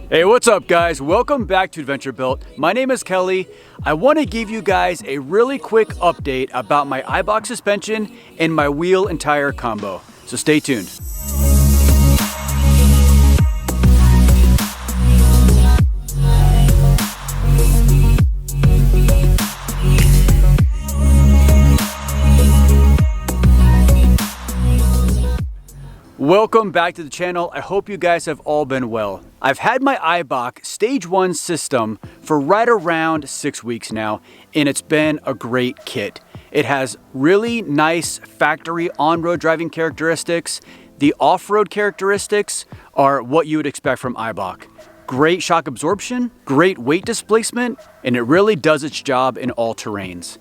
Hey, what's up guys? Welcome back to Adventure Built. My name is Kelly. I want to give you guys a really quick update about my Eibach suspension and my wheel and tire combo. So stay tuned. Welcome back to the channel. I hope you guys have all been well. I've had my Eibach Stage 1 system for right around 6 weeks now, and it's been a great kit. It has really nice factory on-road driving characteristics. The off-road characteristics are what you would expect from Eibach. Great shock absorption, great weight displacement, and it really does its job in all terrains.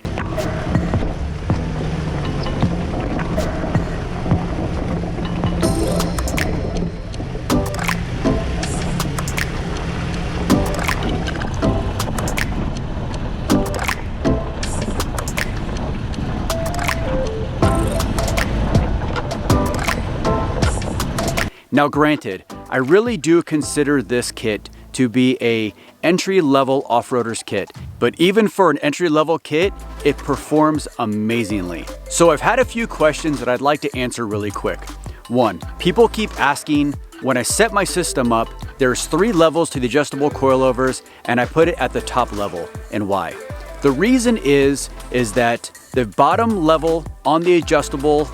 Now granted, I really do consider this kit to be a entry-level off-roader's kit, but even for an entry-level kit, it performs amazingly. So I've had a few questions that I'd like to answer really quick. One, people keep asking, when I set my system up, there's 3 levels to the adjustable coilovers and I put it at the top level, and why? The reason is that the bottom level on the adjustable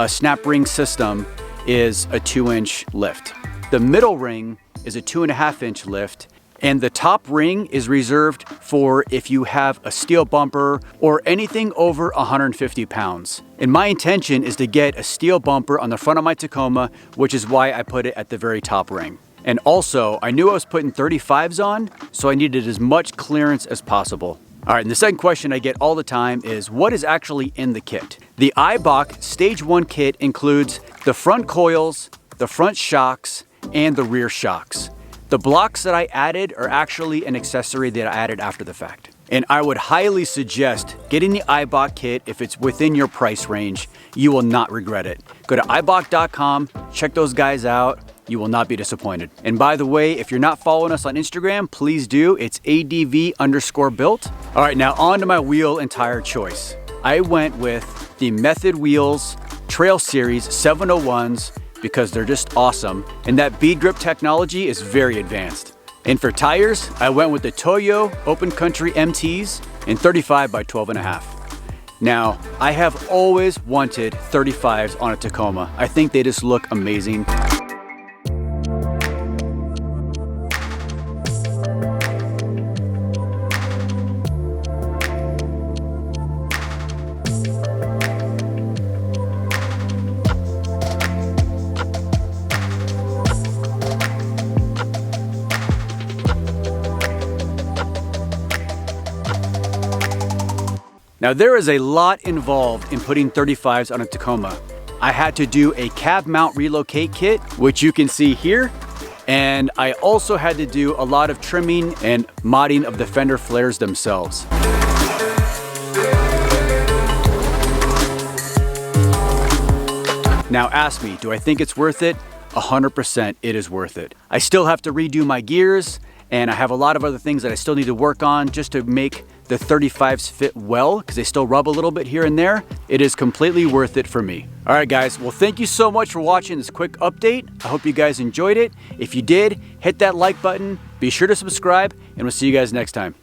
snap ring system is a 2-inch lift. The middle ring is a 2.5-inch lift, and the top ring is reserved for if you have a steel bumper or anything over 150 pounds. And my intention is to get a steel bumper on the front of my Tacoma, which is why I put it at the very top ring. And also, I knew I was putting 35s on, so I needed as much clearance as possible. All right, and the second question I get all the time is, what is actually in the kit? The Eibach Stage 1 kit includes the front coils, the front shocks, and the rear shocks. The blocks that I added are actually an accessory that I added after the fact. And I would highly suggest getting the Eibach kit if it's within your price range. You will not regret it. Go to eibach.com, check those guys out. You will not be disappointed. And by the way, if you're not following us on Instagram, please do. It's ADV_built. All right, now on to my wheel and tire choice. I went with the Method Wheels Trail Series 701s because they're just awesome. And that bead grip technology is very advanced. And for tires, I went with the Toyo Open Country MTs in 35 by 12.5. Now, I have always wanted 35s on a Tacoma. I think they just look amazing. Now there is a lot involved in putting 35s on a Tacoma. I had to do a cab mount relocate kit, which you can see here. And I also had to do a lot of trimming and modding of the fender flares themselves. Now ask me, do I think it's worth it? 100% it is worth it. I still have to redo my gears, and I have a lot of other things that I still need to work on just to make the 35s fit well, because they still rub a little bit here and there. It is completely worth it for me. All right guys, well thank you so much for watching this quick update. I hope you guys enjoyed it. If you did, hit that like button, be sure to subscribe, and we'll see you guys next time.